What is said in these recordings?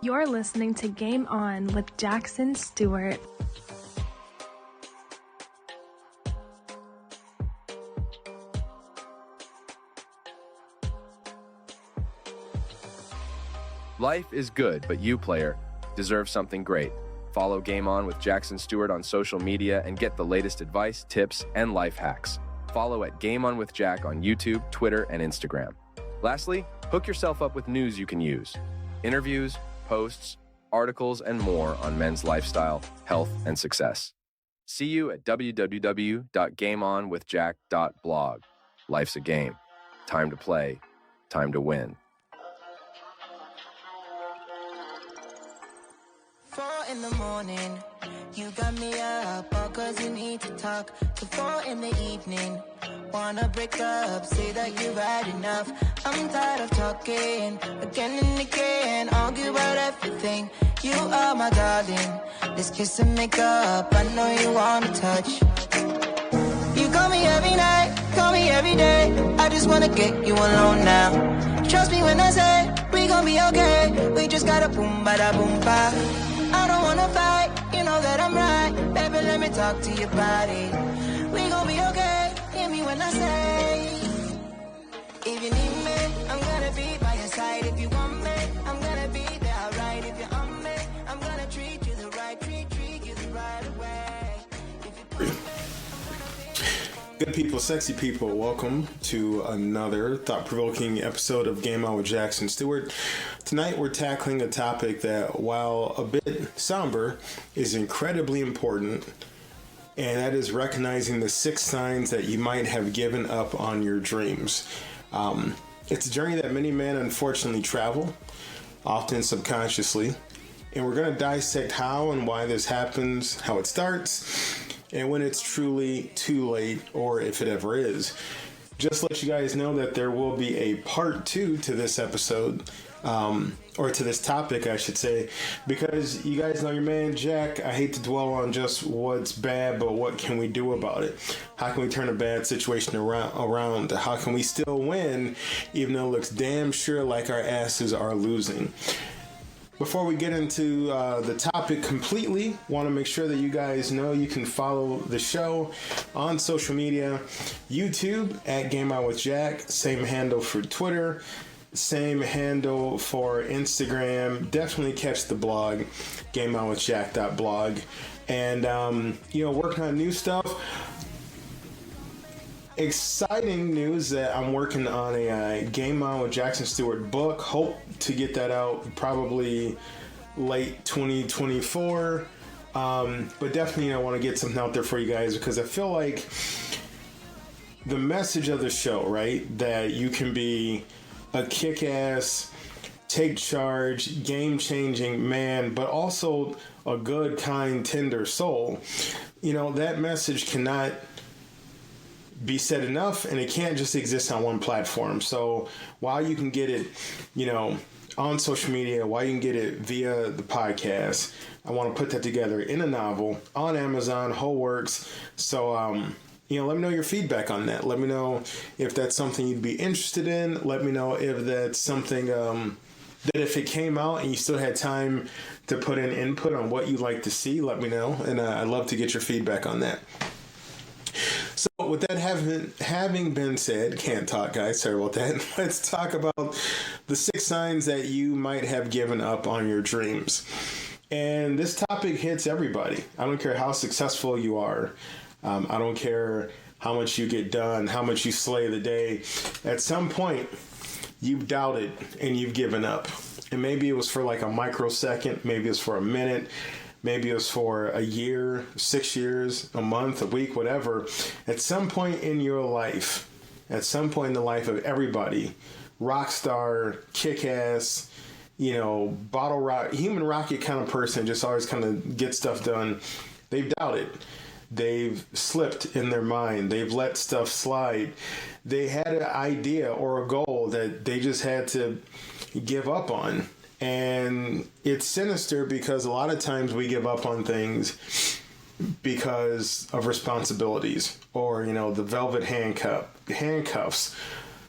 You're listening to Game On with Jackson Stuart. Life is good, but you, player, deserve something great. Follow Game On with Jackson Stuart on social media and get the latest advice, tips, and life hacks. Follow at Game On with Jack on YouTube, Twitter, and Instagram. Lastly, hook yourself up with news you can use. Interviews, posts, articles, and more on men's lifestyle, health, and success. See you at www.gameonwithjack.blog. Life's a game. Time to play. Time to win. 4 in the morning, you got me up, all 'cause you need to talk. To 4 in the evening, wanna break up, say that you've had enough. I'm tired of talking, again and again, argue about everything. You are my darling, let's kiss and make up, I know you wanna touch. You call me every night, call me every day, I just wanna get you alone now. Trust me when I say, we gon' be okay, we just gotta boom bada boom ba. I don't wanna fight, you know that I'm right. Baby, let me talk to your body. We gon' be okay, hear me when I say, if you need me, I'm gonna be by your side. If you want me, I'm gonna be there, alright. If you're on me, I'm gonna treat you the right, treat you the right way. Good people, sexy people, welcome to another thought-provoking episode of Game On with Jackson Stuart. Tonight we're tackling a topic that, while a bit somber, is incredibly important, and that is recognizing the 6 signs that you might have given up on your dreams. It's a journey that many men unfortunately travel, often subconsciously, and we're going to dissect how and why this happens, how it starts, and when it's truly too late, or if it ever is. Just let you guys know that there will be a part 2 to this episode, or to this topic, I should say, because you guys know your man Jack. I hate to dwell on just what's bad, but what can we do about it? How can we turn a bad situation around? How can we still win, even though it looks damn sure like our asses are losing? Before we get into the topic completely, want to make sure that you guys know you can follow the show on social media. YouTube at Game On with Jack, same handle for Twitter, same handle for Instagram. Definitely catch the blog, gameonwithjack.blog. And, working on new stuff. Exciting news that I'm working on a Game On with Jackson Stuart book. Hope to get that out probably late 2024. But definitely I want to get something out there for you guys, because I feel like the message of the show, right? That you can be a kick-ass, take charge, game-changing man, but also a good, kind, tender soul. You know, that message cannot be said enough, and it can't just exist on one platform. So while you can get it, on social media, while you can get it via the podcast, I want to put that together in a novel on Amazon, whole works. So, let me know your feedback on that. Let me know if that's something you'd be interested in. Let me know if that's something that if it came out and you still had time to put in input on what you'd like to see, let me know. And I'd love to get your feedback on that. So with that having been said, can't talk, guys, sorry about that. Let's talk about the 6 signs that you might have given up on your dreams. And this topic hits everybody. I don't care how successful you are. I don't care how much you get done, how much you slay the day. At some point, you've doubted and you've given up. And maybe it was for like a microsecond, maybe it was for a minute, maybe it was for a year, 6 years, a month, a week, whatever. At some point in your life, at some point in the life of everybody, rock star, kick-ass, bottle rock, human rocket kind of person, just always kind of get stuff done. They've doubted. They've slipped in their mind. They've let stuff slide. They had an idea or a goal that they just had to give up on. And it's sinister because a lot of times we give up on things because of responsibilities or, the velvet handcuffs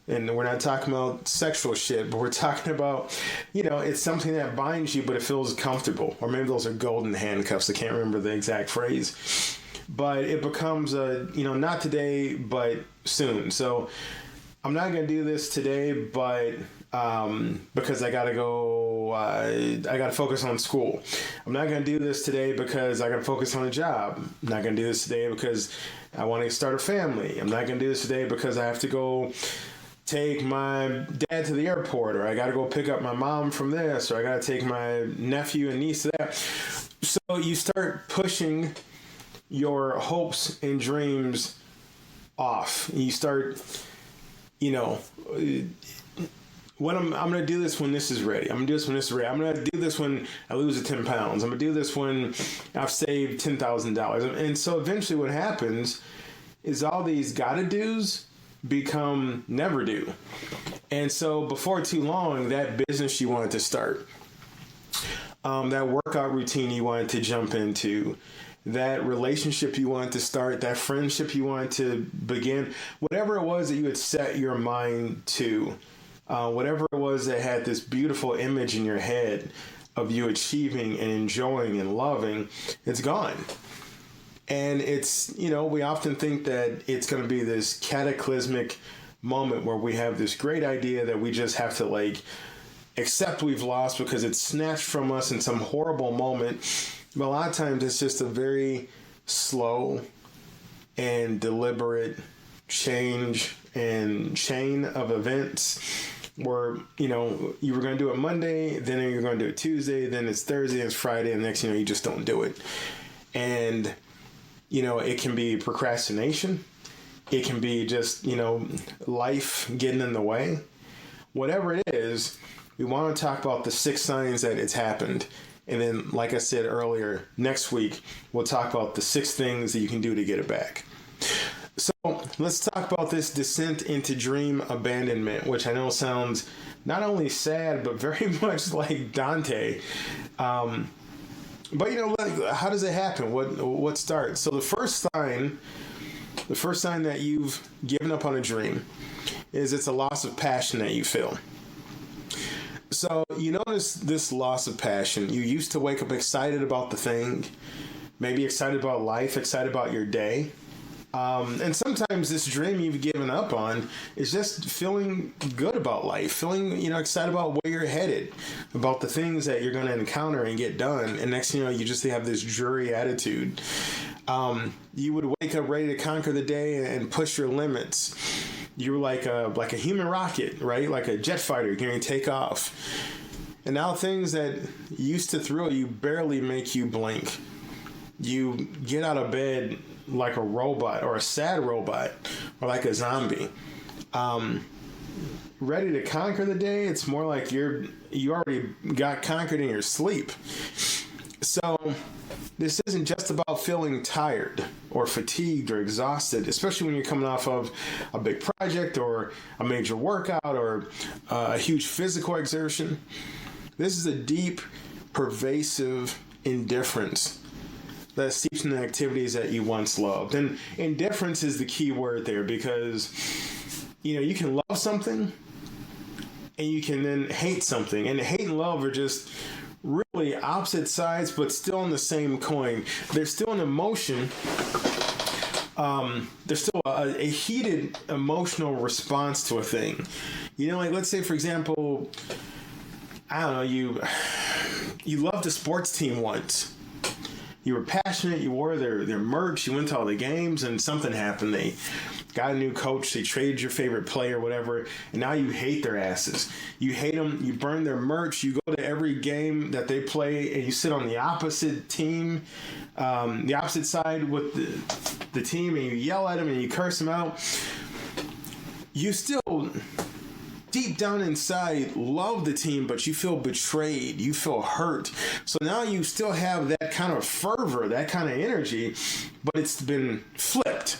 And we're not talking about sexual shit, but we're talking about, it's something that binds you, but it feels comfortable. Or maybe those are golden handcuffs. I can't remember the exact phrase. But it becomes not today, but soon. So I'm not going to do this today, but because I got to go, I got to focus on school. I'm not going to do this today because I got to focus on a job. I'm not going to do this today because I want to start a family. I'm not going to do this today because I have to go take my dad to the airport, or I got to go pick up my mom from this, or I got to take my nephew and niece to that. So you start pushing your hopes and dreams off. You start, when I'm going to do this when this is ready. I'm going to do this when this is ready. I'm going to do this when I lose the 10 pounds. I'm going to do this when I've saved $10,000. And so eventually what happens is all these gotta do's become never do. And so before too long, that business you wanted to start, that workout routine you wanted to jump into, that relationship you wanted to start, that friendship you wanted to begin, whatever it was that you had set your mind to, whatever it was that had this beautiful image in your head of you achieving and enjoying and loving, it's gone. And it's, we often think that it's going to be this cataclysmic moment where we have this great idea that we just have to accept we've lost because it's snatched from us in some horrible moment. But a lot of times it's just a very slow and deliberate change and chain of events where, you were going to do it Monday, then you're going to do it Tuesday, then it's Thursday, it's Friday, and next, you just don't do it. And it can be procrastination. It can be just, life getting in the way. Whatever it is, we want to talk about the 6 signs that it's happened. And then, like I said earlier, next week, we'll talk about the 6 things that you can do to get it back. So let's talk about this descent into dream abandonment, which I know sounds not only sad, but very much like Dante. But how does it happen? What starts? So the first sign that you've given up on a dream is it's a loss of passion that you feel. So you notice this loss of passion. You used to wake up excited about the thing, maybe excited about life, excited about your day. And sometimes this dream you've given up on is just feeling good about life, feeling, excited about where you're headed, about the things that you're going to encounter and get done. And next thing you know, you just have this dreary attitude. You would wake up ready to conquer the day and push your limits. You were like a human rocket, right? Like a jet fighter getting take off. And now things that used to thrill you barely make you blink. You get out of bed like a robot or a sad robot or like a zombie. Ready to conquer the day, it's more like you already got conquered in your sleep. So this isn't just about feeling tired or fatigued or exhausted, especially when you're coming off of a big project or a major workout or a huge physical exertion. This is a deep, pervasive indifference that seeps in the activities that you once loved. And indifference is the key word there because, you can love something and you can then hate something. And hate and love are just really opposite sides, but still on the same coin. There's still an emotion. There's still a heated emotional response to a thing. Let's say, for example, I don't know, you loved a sports team once. You were passionate, you wore their merch, you went to all the games, and something happened. They got a new coach, they traded your favorite player, whatever, and now you hate their asses. You hate them, you burn their merch, you go to every game that they play, and you sit on the opposite team, the opposite side with the team, and you yell at them and you curse them out. You still, deep down inside, love the team, but you feel betrayed. You feel hurt. So now you still have that kind of fervor, that kind of energy, but it's been flipped.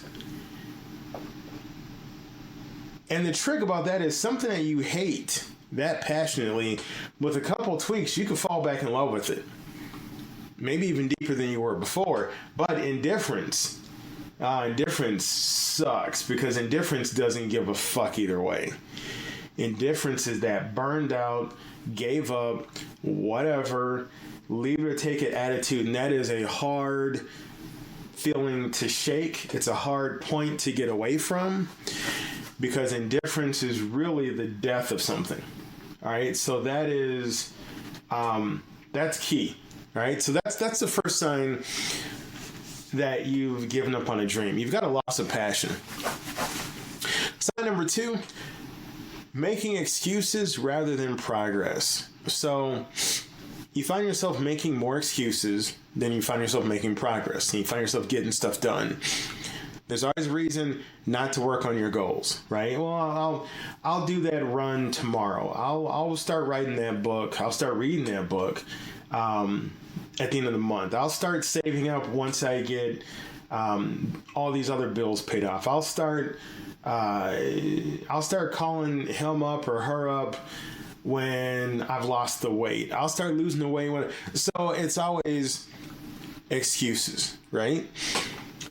And the trick about that is something that you hate that passionately, with a couple tweaks, you can fall back in love with it. Maybe even deeper than you were before. But indifference, Indifference sucks because indifference doesn't give a fuck either way. Indifference is that burned out, gave up, whatever, leave it or take it attitude, and that is a hard feeling to shake. It's a hard point to get away from because indifference is really the death of something. All right, so that is that's key. All right, so that's the first sign that you've given up on a dream. You've got a loss of passion. Sign number 2, making excuses rather than progress. So you find yourself making more excuses than you find yourself making progress, and you find yourself getting stuff done. There's always a reason not to work on your goals, right? Well, I'll do that run tomorrow. I'll start writing that book. I'll start reading that book at the end of the month. I'll start saving up once I get all these other bills paid off. I'll start calling him up or her up when I've lost the weight. I'll start losing the weight so it's always excuses, right?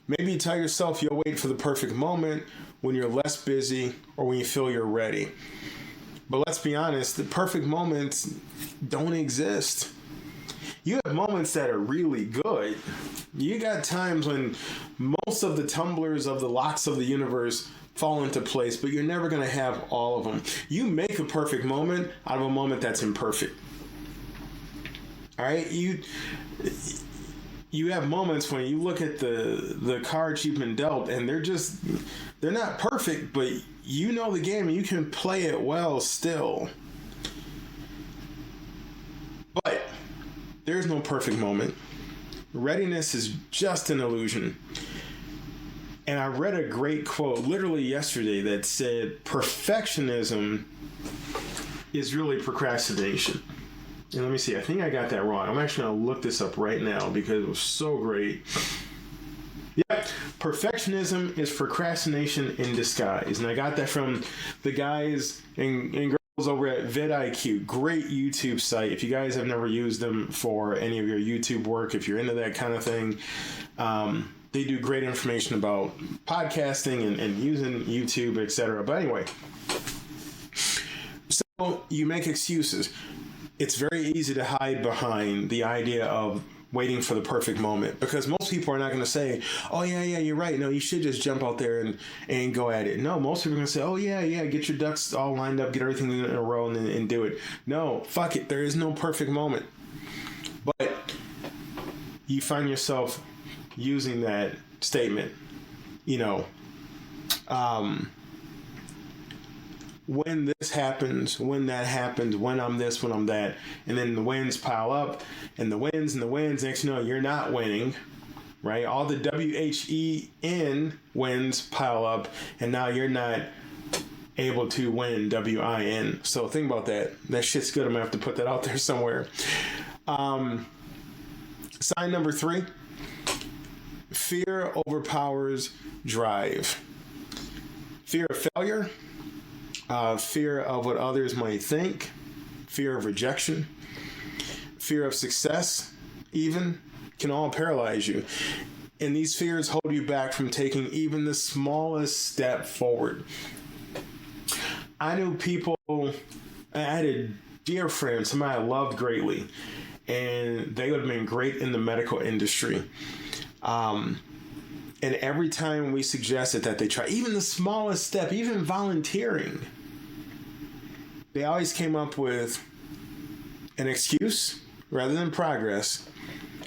Maybe you tell yourself you'll wait for the perfect moment when you're less busy or when you feel you're ready. But let's be honest, the perfect moments don't exist. You have moments that are really good. You got times when most of the tumblers of the locks of the universe fall into place, but you're never going to have all of them. You make a perfect moment out of a moment that's imperfect. All right? You have moments when you look at the cards you've been dealt, and they're not perfect, but you know the game and you can play it well still. But there's no perfect moment. Readiness is just an illusion. And I read a great quote literally yesterday that said, perfectionism is really procrastination. And let me see, I think I got that wrong. I'm actually going to look this up right now because it was so great. Yep, perfectionism is procrastination in disguise. And I got that from the guys and girls over at vidIQ. Great YouTube site. If you guys have never used them for any of your YouTube work, if you're into that kind of thing, they do great information about podcasting and using YouTube, etc. But anyway, so you make excuses. It's very easy to hide behind the idea of waiting for the perfect moment because most people are not going to say, oh, yeah, you're right. No, you should just jump out there and go at it. No, most people are going to say, oh, yeah, get your ducks all lined up, get everything in a row and do it. No, fuck it. There is no perfect moment. But you find yourself using that statement, when this happens, when that happens, when I'm this, when I'm that, and then the wins pile up, and the wins, next you know, you're not winning, right? All the WHEN wins pile up, and now you're not able to win WIN. So think about that. That shit's good. I'm gonna have to put that out there somewhere. Sign number 3. Fear overpowers drive. Fear of failure, fear of what others might think, fear of rejection, fear of success, even, can all paralyze you. And these fears hold you back from taking even the smallest step forward. I knew people, I had a dear friend, somebody I loved greatly, and they would have been great in the medical industry. And every time we suggested that they try even the smallest step, even volunteering, they always came up with an excuse rather than progress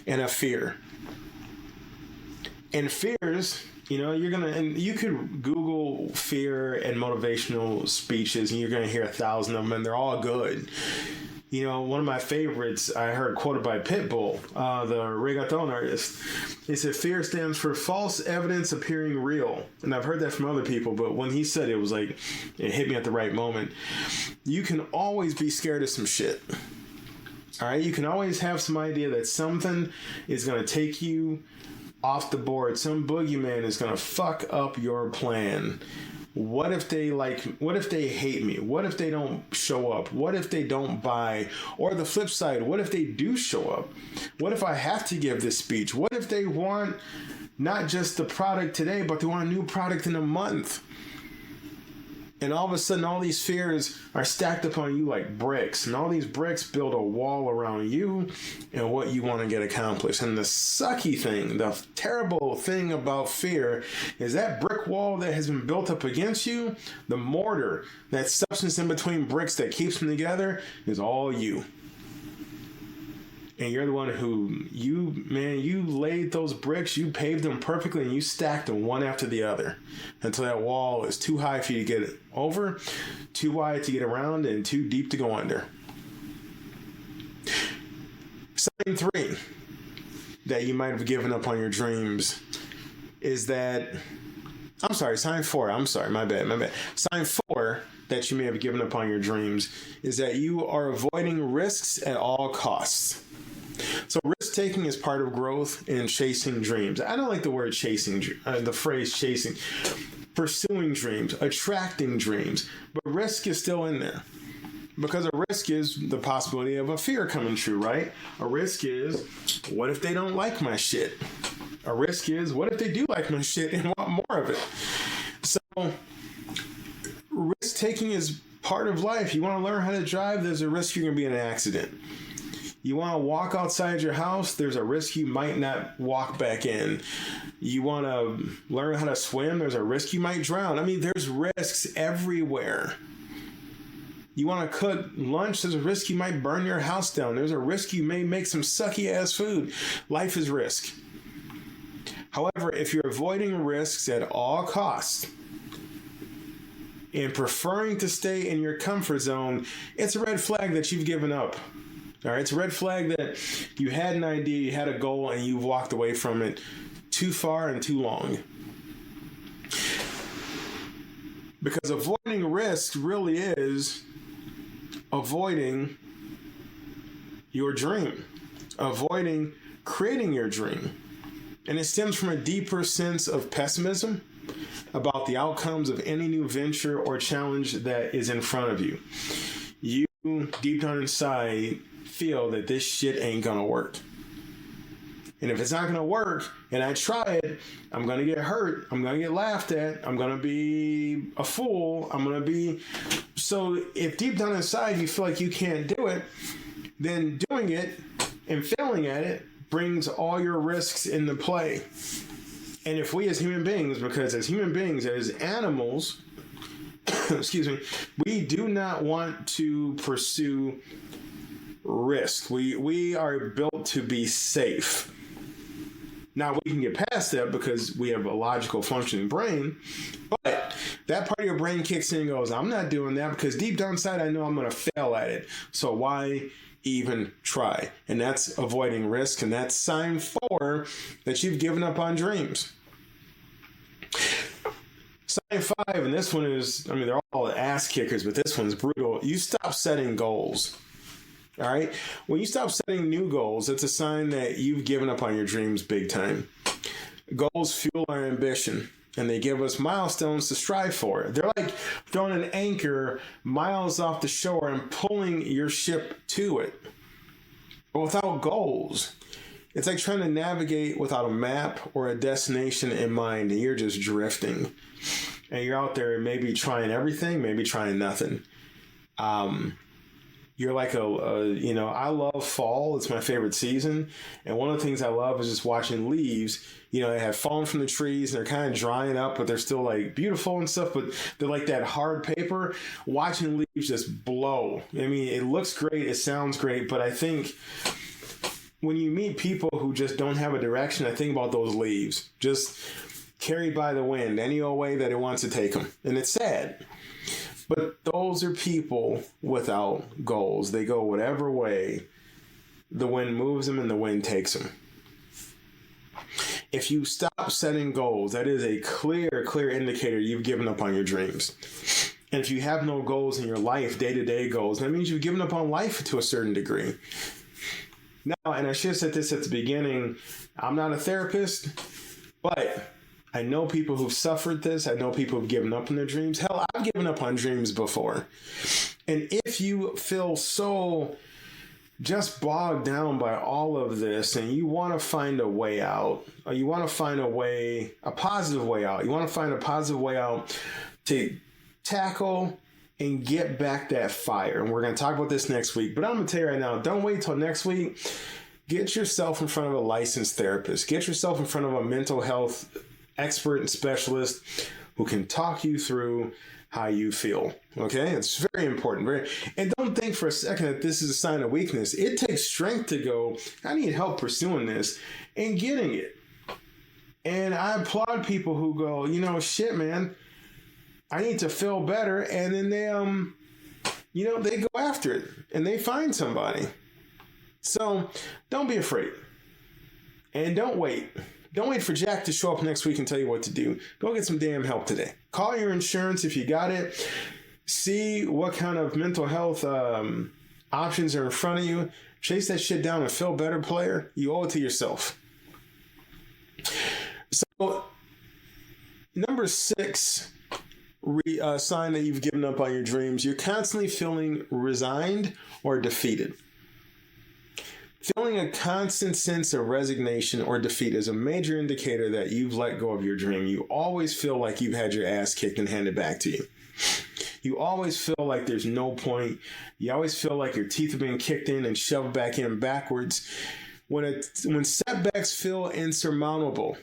and a fear. And fears, and you could Google fear and motivational speeches and you're going to hear 1,000 of them and they're all good. One of my favorites I heard quoted by Pitbull, the reggaeton artist. He said, fear stands for false evidence appearing real. And I've heard that from other people, but when he said it, was like, it hit me at the right moment. You can always be scared of some shit. All right? You can always have some idea that something is going to take you off the board. Some boogeyman is going to fuck up your plan. What if they hate me? What if they don't show up? What if they don't buy? Or the flip side, what if they do show up? What if I have to give this speech? What if they want not just the product today, but they want a new product in a month? And all of a sudden, all these fears are stacked upon you like bricks. And all these bricks build a wall around you and what you want to get accomplished. And the sucky thing, the terrible thing about fear is that brick wall that has been built up against you, the mortar, that substance in between bricks that keeps them together, is all you. And you're the one who, you laid those bricks, you paved them perfectly, and you stacked them one after the other until that wall is too high for you to get over, too wide to get around, and too deep to go under. Sign 3 that you might have given up on your dreams is that, sign 4, my bad. Sign 4 that you may have given up on your dreams is that you are avoiding risks at all costs. So risk taking is part of growth and chasing dreams. I don't like the word chasing, the phrase chasing. Pursuing dreams, attracting dreams, but risk is still in there. Because a risk is the possibility of a fear coming true, right? A risk is, what if they don't like my shit? A risk is, what if they do like my shit and want more of it? So risk taking is part of life. You want to learn how to drive, there's a risk you're going to be in an accident. You want to walk outside your house, there's a risk you might not walk back in. You want to learn how to swim, there's a risk you might drown. I mean, there's risks everywhere. You want to cook lunch, there's a risk you might burn your house down. There's a risk you may make some sucky ass food. Life is risk. However, if you're avoiding risks at all costs and preferring to stay in your comfort zone, it's a red flag that you've given up. All right, it's a red flag that you had an idea, you had a goal, and you've walked away from it too far and too long. Because avoiding risk really is avoiding your dream, avoiding creating your dream. And it stems from a deeper sense of pessimism about the outcomes of any new venture or challenge that is in front of you. You, deep down inside, feel that this shit ain't gonna work. And if it's not gonna work and I try it, I'm gonna get hurt, I'm gonna get laughed at, I'm gonna be a fool, So if deep down inside you feel like you can't do it, then doing it and failing at it brings all your risks into play. And if we as human beings, because as human beings, as animals, excuse me, we do not want to pursue risk. We are built to be safe. Now we can get past that because we have a logical functioning brain, but that part of your brain kicks in and goes, I'm not doing that because deep down inside I know I'm going to fail at it. So why even try? And that's avoiding risk, and that's sign 4 that you've given up on dreams. Sign 5, and this one is, they're all ass kickers, but this one's brutal. You stop setting goals. All right. When you stop setting new goals, it's a sign that you've given up on your dreams big time. Goals fuel our ambition, and they give us milestones to strive for. They're like throwing an anchor miles off the shore and pulling your ship to it. But without goals, it's like trying to navigate without a map or a destination in mind, and you're just drifting. And you're out there maybe trying everything, maybe trying nothing. You're like I love fall. It's my favorite season. And one of the things I love is just watching leaves. They have fallen from the trees and they're kind of drying up, but they're still like beautiful and stuff, but they're like that hard paper. Watching leaves just blow. It looks great. It sounds great. But I think when you meet people who just don't have a direction, I think about those leaves just carried by the wind any old way that it wants to take them. And it's sad. But those are people without goals. They go whatever way the wind moves them and the wind takes them. If you stop setting goals, that is a clear indicator you've given up on your dreams. And if you have no goals in your life, day-to-day goals, that means you've given up on life to a certain degree. Now, and I should have said this at the beginning, I'm not a therapist, but I know people who've suffered this. I know people who've given up on their dreams. Hell, I've given up on dreams before. And if you feel so just bogged down by all of this and you want to find a way out, or you want to find a positive way out, you want to find a positive way out to tackle and get back that fire. And we're going to talk about this next week. But I'm going to tell you right now, don't wait till next week. Get yourself in front of a licensed therapist. Get yourself in front of a mental health expert and specialist who can talk you through how you feel. Okay? It's very important. And don't think for a second that this is a sign of weakness. It takes strength to go, I need help pursuing this and getting it. And I applaud people who go, you know, shit, man, I need to feel better. And then they go after it and they find somebody. So don't be afraid. And don't wait. Don't wait for Jack to show up next week and tell you what to do. Go get some damn help today. Call your insurance if you got it. See what kind of mental health options are in front of you. Chase that shit down and feel better, player. You owe it to yourself. So, number 6, sign that you've given up on your dreams. You're constantly feeling resigned or defeated. Feeling a constant sense of resignation or defeat is a major indicator that you've let go of your dream. You always feel like you've had your ass kicked and handed back to you. You always feel like there's no point. You always feel like your teeth are being kicked in and shoved back in backwards. When setbacks feel insurmountable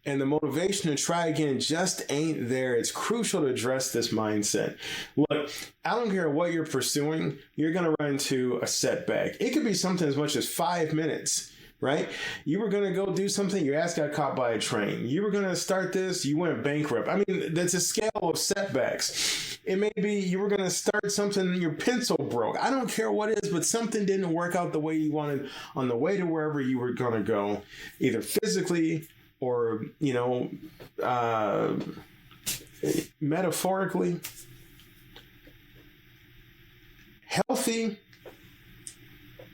and the motivation to try again just ain't there, it's crucial to address this mindset. Look, I don't care what you're pursuing, you're going to run into a setback. It could be something as much as 5 minutes, right? You were going to go do something, your ass got caught by a train. You were going to start this, you went bankrupt. I mean, that's a scale of setbacks. It may be you were going to start something, your pencil broke. I don't care what it is, but something didn't work out the way you wanted on the way to wherever you were going to go, either physically or, metaphorically. Healthy,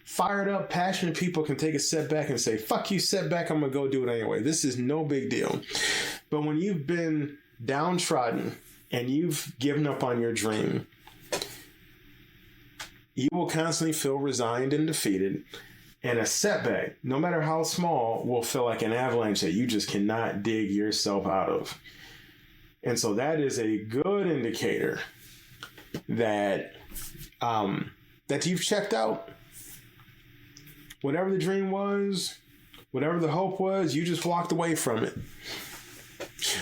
fired up, passionate people can take a setback and say, fuck you, setback, I'm going to go do it anyway. This is no big deal. But when you've been downtrodden and you've given up on your dream, you will constantly feel resigned and defeated. And a setback, no matter how small, will feel like an avalanche that you just cannot dig yourself out of. And so that is a good indicator that that you've checked out. Whatever the dream was, whatever the hope was, you just walked away from it.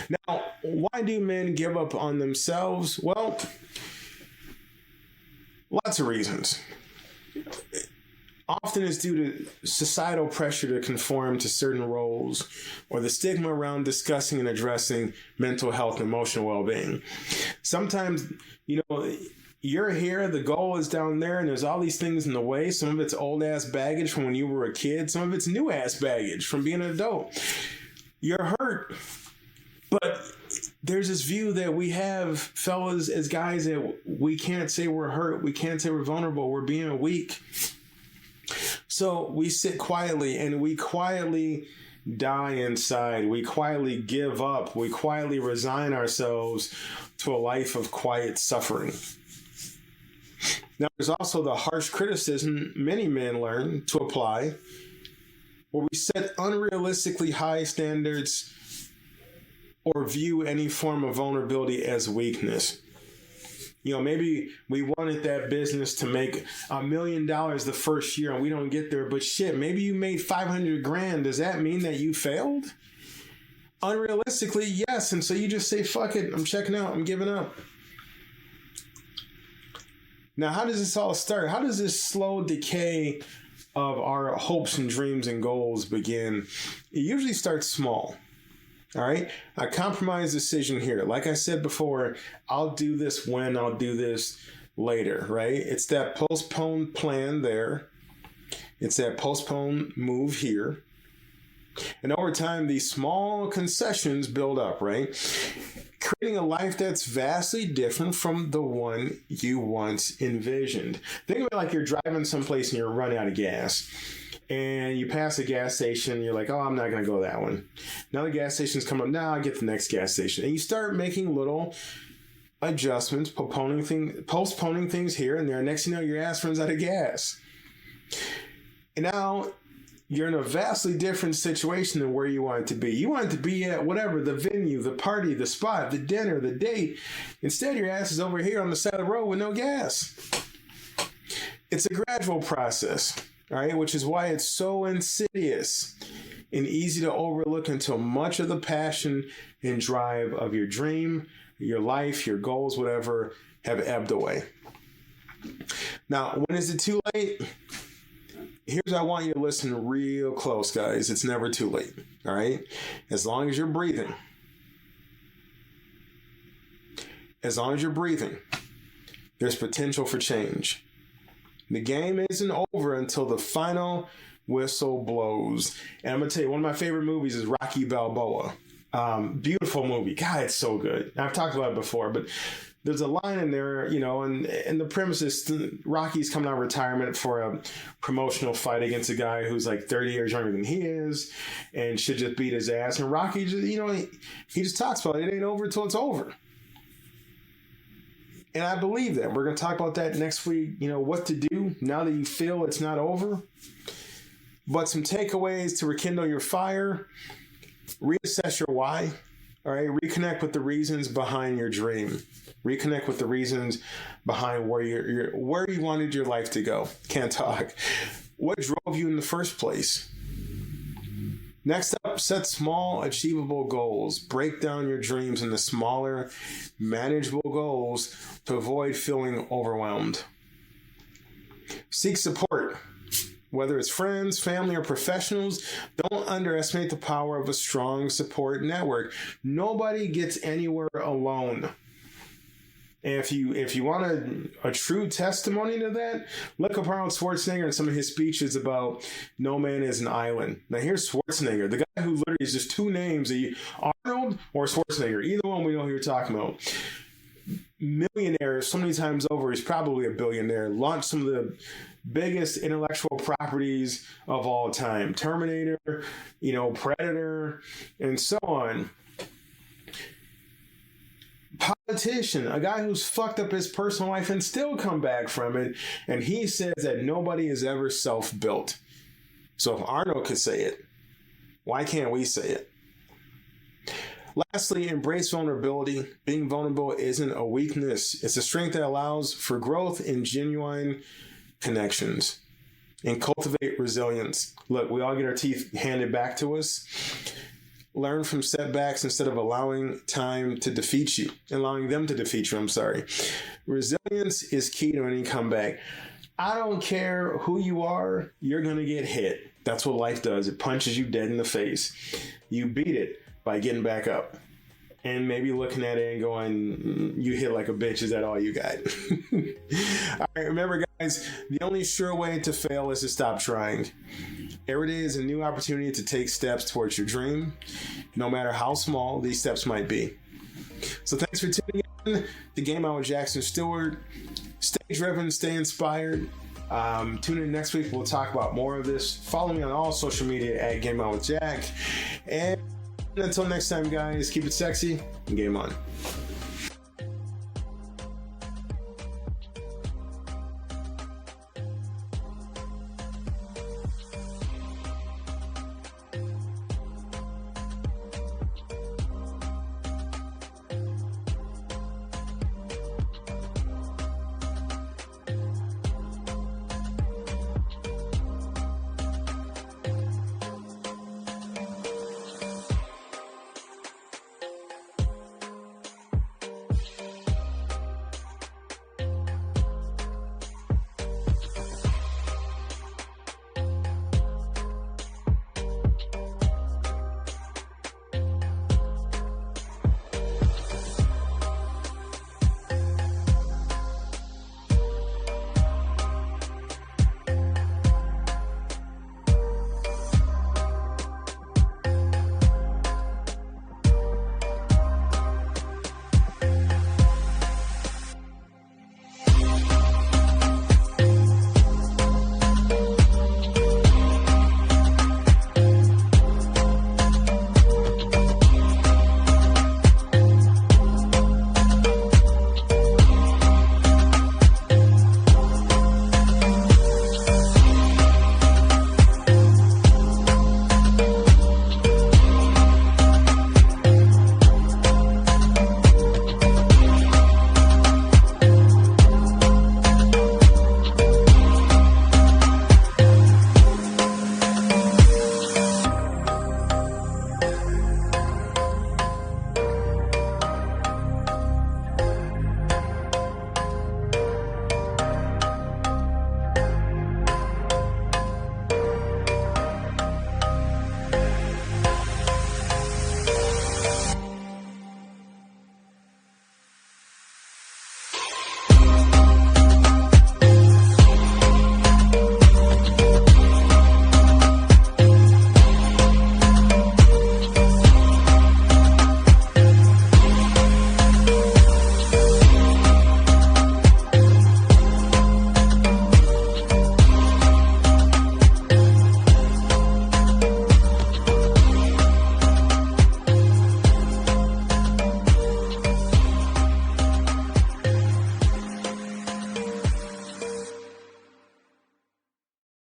Now, why do men give up on themselves? Well, lots of reasons. Often it's due to societal pressure to conform to certain roles or the stigma around discussing and addressing mental health and emotional well-being. Sometimes, you're here, the goal is down there, and there's all these things in the way. Some of it's old-ass baggage from when you were a kid. Some of it's new-ass baggage from being an adult. You're hurt, but there's this view that we have, fellas, as guys, that we can't say we're hurt. We can't say we're vulnerable. We're being weak. So we sit quietly and we quietly die inside. We quietly give up. We quietly resign ourselves to a life of quiet suffering. Now, there's also the harsh criticism many men learn to apply, where we set unrealistically high standards or view any form of vulnerability as weakness. Maybe we wanted that business to make $1 million the first year and we don't get there, but shit, maybe you made $500,000. Does that mean that you failed? Unrealistically, yes. And so you just say, fuck it, I'm checking out, I'm giving up. Now, how does this all start? How does this slow decay of our hopes and dreams and goals begin? It usually starts small. All right, a compromise decision here. Like I said before, I'll do this when, I'll do this later, right? It's that postponed plan there. It's that postponed move here. And over time, these small concessions build up, right? Creating a life that's vastly different from the one you once envisioned. Think of it like you're driving someplace and you're running out of gas. and you pass a gas station, you're like, oh, I'm not going to go that one. Now the gas station's coming up. Now I get the next gas station. And you start making little adjustments, postponing things here and there. Next thing you know, your ass runs out of gas. And now you're in a vastly different situation than where you want to be. You want to be at whatever, the venue, the party, the spot, the dinner, the date. Instead, your ass is over here on the side of the road with no gas. It's a gradual process, all right, which is why it's so insidious and easy to overlook until much of the passion and drive of your dream, your life, your goals, whatever, have ebbed away. Now, when is it too late? Here's what I want you to listen real close, guys. It's never too late, all right? As long as you're breathing. As long as you're breathing, there's potential for change. The game isn't over until the final whistle blows. And I'm going to tell you, one of my favorite movies is Rocky Balboa. Beautiful movie. God, it's so good. I've talked about it before, but there's a line in there, you know, and the premise is Rocky's coming out of retirement for a promotional fight against a guy who's like 30 years younger than he is and should just beat his ass. And Rocky just, you know, he just talks about it. It ain't over until it's over. And I believe that. We're going to talk about that next week, you know, what to do now that you feel it's not over. But some takeaways to rekindle your fire. Reassess your why. All right, reconnect with the reasons behind your dream. Reconnect with the reasons behind where you wanted your life to go. Can't talk. What drove you in the first place? Next up, set small, achievable goals. Break down your dreams into smaller, manageable goals to avoid feeling overwhelmed. Seek support. Whether it's friends, family, or professionals, don't underestimate the power of a strong support network. Nobody gets anywhere alone. And if you want a true testimony to that, look up Arnold Schwarzenegger and some of his speeches about no man is an island. Now here's Schwarzenegger, the guy who literally is just two names, Arnold or Schwarzenegger. Either one we know who you're talking about. Millionaire, so many times over, he's probably a billionaire. Launched some of the biggest intellectual properties of all time. Terminator, you know, Predator, and so on. Politician, a guy who's fucked up his personal life and still come back from it, and he says that nobody is ever self-built. So if Arnold could say it, why can't we say it? Lastly, embrace vulnerability. Being vulnerable isn't a weakness. It's a strength that allows for growth in genuine connections and cultivate resilience. Look, we all get our teeth handed back to us. Learn from setbacks instead of allowing them to defeat you. Resilience is key to any comeback. I don't care who you are, you're going to get hit. That's what life does. It punches you dead in the face. You beat it by getting back up and maybe looking at it and going, you hit like a bitch. Is that all you got? All right, remember, guys, the only sure way to fail is to stop trying. Every day is a new opportunity to take steps towards your dream, no matter how small these steps might be. So thanks for tuning in to Game On with Jackson Stuart. Stay driven, stay inspired. Tune in next week. We'll talk about more of this. Follow me on all social media at Game On with Jack. And until next time, guys, keep it sexy and game on.